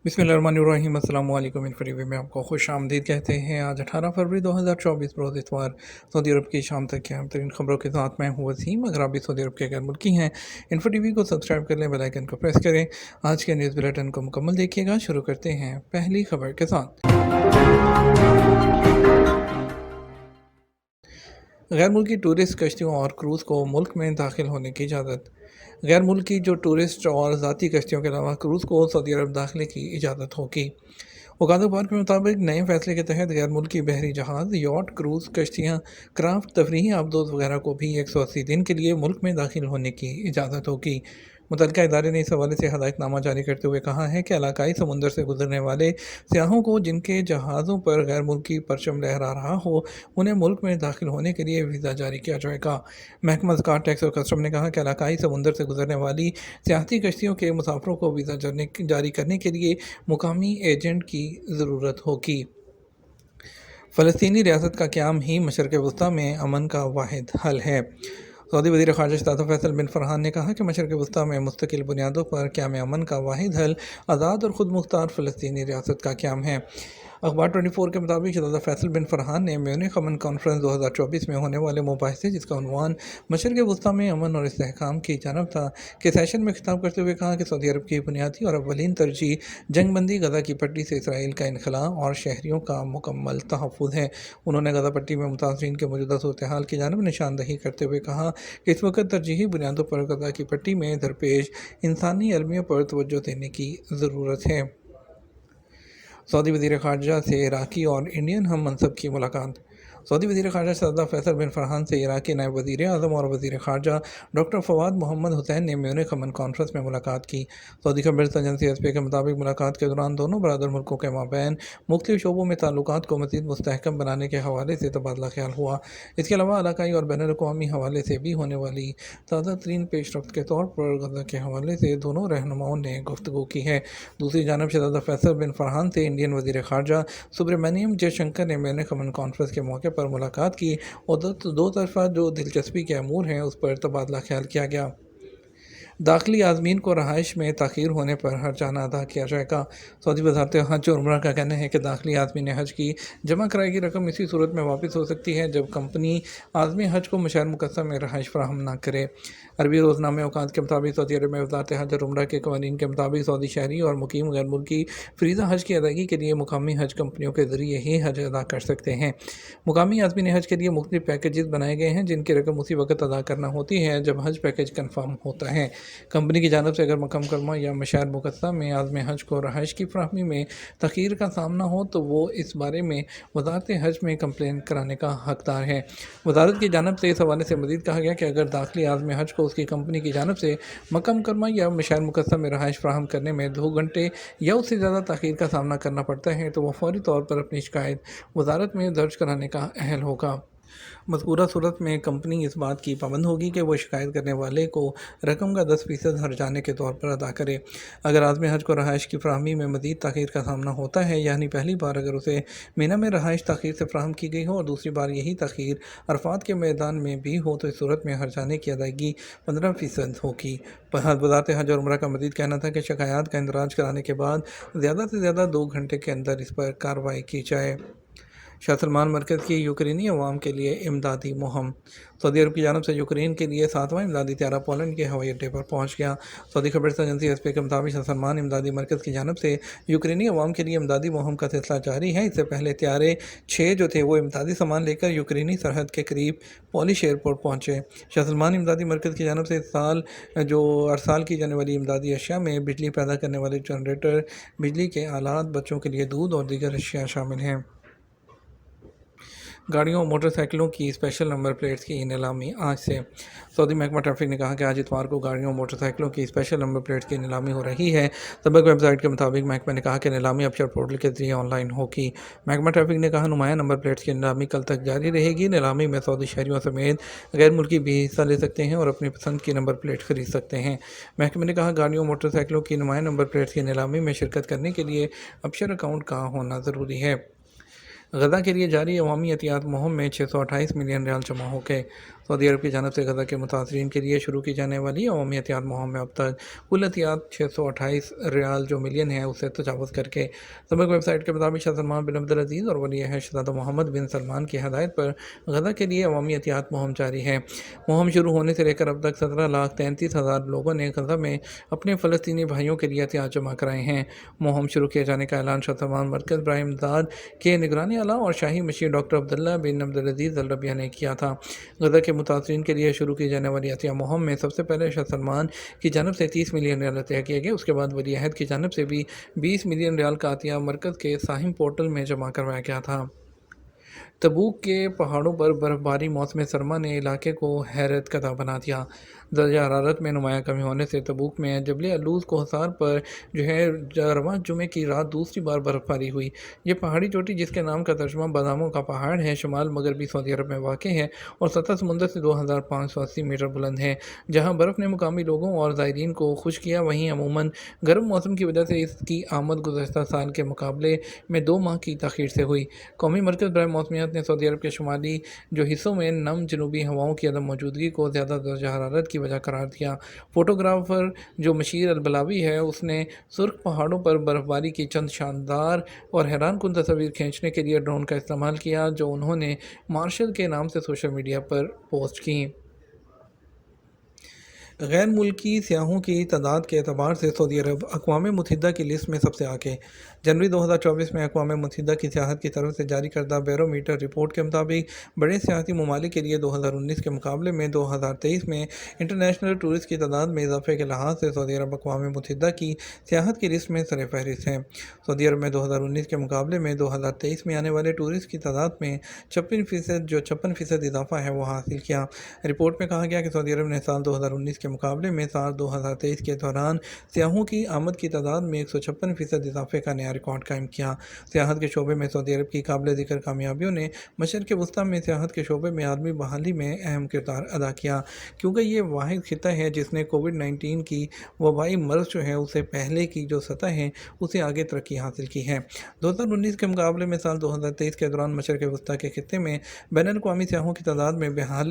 बिस्मिल्लाहिर्रहमानिर्रहीम। अस्सलाम वालेकुम। इन्फोटीवी में आपको खुश आमदीद कहते हैं। आज 18 फरवरी 2024 रोज़ इतवार सऊदी अरब की शाम तक की अहम तरीन खबरों के साथ मैं हूँ वसीम। अगर आप भी सऊदी अरब के गैर मुल्की हैं, इन्फोटीवी को सब्सक्राइब कर लें, बेल आइकन को प्रेस करें। आज के न्यूज़ बुलेटिन को मुकम्मल देखिएगा। शुरू करते हैं पहली खबर के साथ। गैर मुल्की टूरिस्ट कश्तियों और क्रूज़ को मुल्क में दाखिल होने की इजाज़त। गैर मुल्की जो टूरिस्ट और ज़ाती कश्तियों के अलावा क्रूज़ को सऊदी अरब दाखिले की इजाज़त होगी। वकालत अखबार के मुताबिक नए फैसले के तहत गैर मुल्की बहरी जहाज़, यॉट, क्रूज़ कश्तियाँ, क्राफ्ट, तफरीही आबदोज़ वगैरह को भी 180 दिन के लिए मुल्क में दाखिल होने की इजाज़त होगी। मुतल्लिका इदारे ने इस हवाले से हदायतनामा जारी करते हुए कहा है कि इलाकाई समुंदर से गुजरने वाले सियाहों को जिनके जहाज़ों पर गैर मुल्की परचम लहरा रहा हो, उन्हें मुल्क में दाखिल होने के लिए वीज़ा जारी किया जाएगा। महकमा ज़कात, टैक्स और कस्टम ने कहा कि इलाकाई समुंदर से गुजरने वाली सियाहती कश्तियों के मुसाफिरों को वीज़ा जारी करने के लिए मुकामी एजेंट की ज़रूरत होगी। फ़लस्तीनी रियासत का क़याम ही मशरिक़ वस्ती में अमन का वाहिद हल है। सऊदी वज़ीर ख़ारिजा शहज़ादा फैसल बिन फ़रहान ने कहा कि मशरिक़ वस्ती में मुस्तकिल बुनियादों पर क़याम अमन का वाहिद हल आज़ाद और ख़ुद मुख्तार फ़लस्तीनी रियासत का क़याम है। अखबार 24 के मुताबिक शहज़ादा फैसल बिन फ़रहान ने म्यूनिख अमन कॉन्फ्रेंस 2024 में होने वाले मुबाहिसे, जिसका उन्वान मशरिक़ वस्ती में अमन और इस्तेहकाम की जानब था, के सेशन में खिताब करते हुए कहा कि सऊदी अरब की बुनियादी और अव्वलीन तरजीह जंगबंदी, गज़ा की पट्टी से इसराइल का इनखला और शहरियों का मुकम्मल तहफ़्फ़ुज़ है। उन्होंने गज़ा पट्टी में मुतासरीन के मौजूदा सूरत हाल की जानब निशानदही करते हुए कहा कि इस वक्त तरजीही बुनियादों पर गज़ा की पट्टी में दरपेश इंसानी अलमियों पर तवज्जो देने की ज़रूरत है। सऊदी वज़ीर ख़ारिजा से इराकी और इंडियन हम मनसब की मुलाकात। सऊदी वज़ीर ख़ारिजा शहज़ादा फैसल बिन फ़रहान से इराकी नायब वज़ीर आज़म और वज़ीर ख़ारिजा डॉक्टर फ़वाद मोहम्मद हुसैन ने म्यूनिख अमन कॉन्फ्रेंस में मुलाकात की। सऊदी खबर एजेंसी एसपी के मुताबिक मुलाकात के दौरान दोनों बरादर मुल्कों के माबैन मुख्तलिफ शोबों में ताल्लुकात को मज़ीद मुस्तहकम बनाने के हवाले से तबादला ख्याल हुआ। इसके अलावा इलाकाई और बैनुल-अक़वामी हवाले से भी होने वाली ताज़ा तरीन पेशरफ्त के तौर पर गज़ा के हवाले से दोनों रहनुमाओं ने गुफ्तगू की है। दूसरी जानब शहज़ादा फैसल बिन फ़रहान से इंडियन वज़ीर ख़ारिजा सुब्रमण्यम जयशंकर ने म्यूनिख अमन कॉन्फ्रेंस के मौके पर मुलाकात की और दो तरफ़ा जो दिलचस्पी के अमूर हैं उस पर तबादला ख्याल किया गया। दाखिली आज़मीन को रहाइश में ताख़ीर होने पर हर्जाना अदा किया जाएगा। सऊदी वज़ारत हज और उम्रा का कहना है कि दाखिली आज़मीन हज की जमा कराई गई रकम इसी सूरत में वापस हो सकती है जब कंपनी आज़मी हज को मशहर मुक़द्दस में रहाइश फ़राहम न करे। अरबी रोज़नामे औकात के मुताबिक सऊदी अरब में वज़ारत हज और उम्रा के क़वानीन के मुताबिक सऊदी शहरी और मुकीम गैर मुल्की फ़रीज़ा हज की अदायगी के लिए मुकामी हज कंपनियों के ज़रिए ही हज अदा कर सकते हैं। मुकामी आज़मीन हज के लिए मुख्तलिफ पैकेजेस बनाए गए हैं जिनकी रकम उसी वक्त अदा करना होती है जब हज पैकेज कन्फर्म होता है। कंपनी की जानब से अगर मक्का मुकर्रमा या मशहर मुक़द्दस में आज़म हज को रहाइश की फ़राहमी में तख़ीर का सामना हो तो वो इस बारे में वज़ारत हज में कंप्लेन कराने का हकदार है। वज़ारत की जानब से इस हवाले से मज़ीद कहा गया कि अगर दाखिली आज़म हज को उसकी कंपनी की जानब से मक्का मुकर्रमा या मशहर मुक़द्दस में रहाइश फ़राहम करने में 2 घंटे या उससे ज़्यादा तख़ीर का सामना करना पड़ता है तो वह फ़ौरी तौर पर अपनी शिकायत वज़ारत में दर्ज कराने का अहल होगा। मज़कूरा सूरत में कंपनी इस बात की पाबंद होगी कि वह शिकायत करने वाले को रकम का 10% हर्जाने के तौर पर अदा करे। अगर आज़म हज को रहाइश की फ़राहमी में मज़ीद ताख़ीर का सामना होता है, यानी पहली बार अगर उसे मीना में रहाइश ताख़ीर से फ़राहम की गई हो और दूसरी बार यही ताख़ीर अरफात के मैदान में भी हो, तो इस सूरत में हर्जाने की अदायगी 15% होगी। वज़ारत हज और उम्रा का मज़ीद कहना था कि शिकायत का इंदराज कराने के बाद ज़्यादा से ज़्यादा 2 घंटे के अंदर इस पर कार्रवाई की जाए। शाह सलमान मरकज़ की यूक्रेनी अवाम के लिए इमदादी मुहिम। सऊदी अरब की जानब से यूक्रेन के लिए 7वां इमदादी त्यारा पोलैंड के हवाई अड्डे पर पहुँच गया। सऊदी खबर एजेंसी एसपी के मुताबिक शाह सलमान इमदादी मरकज़ की जानब से यूक्रेनी अवाम के लिए इमदादी मुहिम का सिलसिला जारी है। इससे पहले त्यारे 6 जो थे वो इमदादी सामान लेकर यूक्रेनी सरहद के करीब पॉलिश एयरपोर्ट पहुँचे। शाह सलमान इमदादी मरकज़ की जानब से इस साल हर साल की जाने वाली इमदादी अशिया में बिजली पैदा करने वाले जनरेटर, बिजली के आलात, बच्चों के लिए दूध और दीगर अशिया शामिल हैं। गाड़ियों और मोटरसाइकिलों की स्पेशल नंबर प्लेट्स की नीलामी आज से। सऊदी महकमा ट्रैफिक ने कहा कि आज इतवार को गाड़ियों और मोटरसाइकिलों की स्पेशल नंबर प्लेट्स की नीलामी हो रही है। सबक वेबसाइट के मुताबिक महकमा ने कहा कि नीलामी अबशर पोर्टल के जरिए ऑनलाइन होगी। महकमा ट्रैफिक ने कहा नुमाया नंबर प्लेट्स की नीलामी कल तक जारी रहेगी। नीलामी में सऊदी शहरियों समेत गैर मुल्की भी हिस्सा ले सकते हैं और अपनी पसंद की नंबर प्लेट खरीद सकते हैं। महकमे ने कहा गाड़ियों और मोटरसाइकिलों की नुमाया नंबर प्लेट्स की नीलामी में शिरकत करने के लिए अबशर अकाउंट का होना ज़रूरी है। غزہ کے لیے جاری عوامی احتیاط مہم میں 628 ملین ریال جمع ہو گئے۔ سعودی عرب کی جانب سے غزہ کے متاثرین کے لیے شروع کی جانے والی عوامی احتیاط مہم میں اب تک کل احتیاط 628 ریال جو ملین ہے اسے تجاوز کر کے سبق ویب سائٹ کے مطابق شاہ سلمان بن عبدالعزیز اور ولی عہد شہزادہ محمد بن سلمان کی ہدایت پر غزہ کے لیے عوامی احتیاط مہم جاری ہے۔ مہم شروع ہونے سے لے کر اب تک 17,33,000 لوگوں نے غزہ میں اپنے فلسطینی بھائیوں کے لیے احتیاط جمع کرائے ہیں۔ مہم شروع کیے جانے کا اعلان شاہ سلمان مرکز برائے امداد کے نگرانی اعلیٰ اور شاہی مشیر ڈاکٹر عبداللہ بن عبدالعزیز الربیہ نے کیا تھا۔ غزہ کے متاثرین کے لیے شروع کی جانے والی عطیہ مہم میں سب سے پہلے شاہ سلمان کی جانب سے 30 ملین ریال عطیہ کیے گئے، اس کے بعد ولی عہد کی جانب سے بھی 20 ملین ریال کا عطیہ مرکز کے ساہم پورٹل میں جمع کروایا گیا تھا۔ تبوک کے پہاڑوں پر برف باری موسم سرما نے علاقے کو حیرت زدہ بنا دیا۔ درجہ حرارت میں نمایاں کمی ہونے سے تبوک میں جبل الوز کوہسار پر رواں جمعے کی رات دوسری بار برف باری ہوئی۔ یہ پہاڑی چوٹی جس کے نام کا ترجمہ باداموں کا پہاڑ ہے، شمال مغربی سعودی عرب میں واقع ہے اور سطح سمندر سے 2580 میٹر بلند ہے۔ جہاں برف نے مقامی لوگوں اور زائرین کو خوش کیا، وہیں عموماً گرم موسم کی وجہ سے اس کی آمد گزشتہ سال کے مقابلے میں 2 ماہ کی تاخیر سے ہوئی۔ قومی مرکز برائے موسمیات نے سعودی عرب کے شمالی حصوں میں نم جنوبی ہواؤں کی عدم موجودگی کو زیادہ درجہ حرارت کی وجہ قرار دیا۔ فوٹوگرافر مشیر البلاوی ہے، اس نے سرخ پہاڑوں پر برف باری کی چند شاندار اور حیران کن تصاویر کھینچنے کے لیے ڈرون کا استعمال کیا، جو انہوں نے مارشل کے نام سے سوشل میڈیا پر پوسٹ کی۔ غیر ملکی سیاحوں کی تعداد کے اعتبار سے سعودی عرب اقوام متحدہ کی لسٹ میں سب سے آگے۔ جنوری 2024 میں اقوام متحدہ کی سیاحت کی طرف سے جاری کردہ بیرو میٹر رپورٹ کے مطابق بڑے سیاحتی ممالک کے لیے 2019 کے مقابلے میں 2023 میں انٹرنیشنل ٹورسٹ کی تعداد میں اضافے کے لحاظ سے سعودی عرب اقوام متحدہ کی سیاحت کی لسٹ میں سر فہرست ہے۔ سعودی عرب میں 2019 کے مقابلے میں 2023 میں آنے والے ٹورسٹ کی تعداد میں 56% اضافہ ہے وہ حاصل کیا۔ رپورٹ میں کہا گیا کہ سعودی عرب نے سال 2019 کے مقابلے میں سال 2023 کے دوران سیاحوں کی آمد کی تعداد میں 156% اضافے کا نیا ریکارڈ قائم کیا۔ سیاحت کے شعبے میں سعودی عرب کی قابل ذکر کامیابیوں نے مشرق وسطیٰ میں سیاحت کے شعبے میں عالمی بحالی میں اہم کردار ادا کیا، کیونکہ یہ واحد خطہ ہے جس نے کووڈ-19 کی وبائی مرض اسے پہلے کی جو سطح ہے اسے آگے ترقی حاصل کی ہے۔ 2019 کے مقابلے میں سال 2023 کے دوران مشرق وسطیٰ کے خطے میں بین الاقوامی سیاحوں کی تعداد میں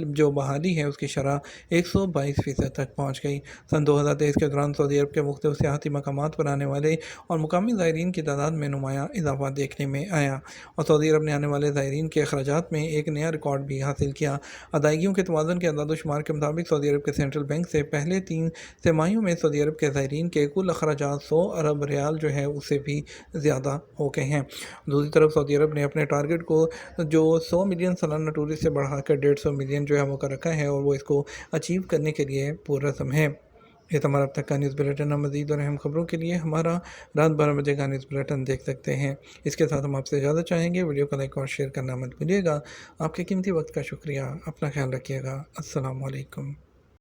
بحالی ہے اس کی شرح 122% تک پہنچ گئی۔ سن 2023 کے دوران سعودی عرب کے مختلف سیاحتی مقامات پر آنے والے اور مقامی زائرین کی تعداد میں نمایاں اضافہ دیکھنے میں آیا اور سعودی عرب نے آنے والے زائرین کے اخراجات میں ایک نیا ریکارڈ بھی حاصل کیا۔ ادائیگیوں کے توازن کے اعداد و شمار کے مطابق سعودی عرب کے سینٹرل بینک سے پہلے 3 سہ-ماہیوں میں سعودی عرب کے زائرین کے کل اخراجات 100 ارب ریال اس سے بھی زیادہ ہو گئے ہیں۔ دوسری طرف سعودی عرب نے اپنے ٹارگٹ کو 100 ملین سالانہ ٹورسٹ سے بڑھا کر 150 ملین وہ کر رکھا ہے اور وہ اس کو اچیو کرنے کے لیے پرعزم ہے۔ یہ ہمارا اب تک کا نیوز بلیٹن ہے۔ مزید اور اہم خبروں کے لیے ہمارا رات 12 بجے کا نیوز بلیٹن دیکھ سکتے ہیں۔ اس کے ساتھ ہم آپ سے اجازت چاہیں گے۔ ویڈیو کو لائک اور شیئر کرنا مت بھولیے گا۔ آپ کے قیمتی وقت کا شکریہ۔ اپنا خیال رکھیے گا۔ السلام علیکم۔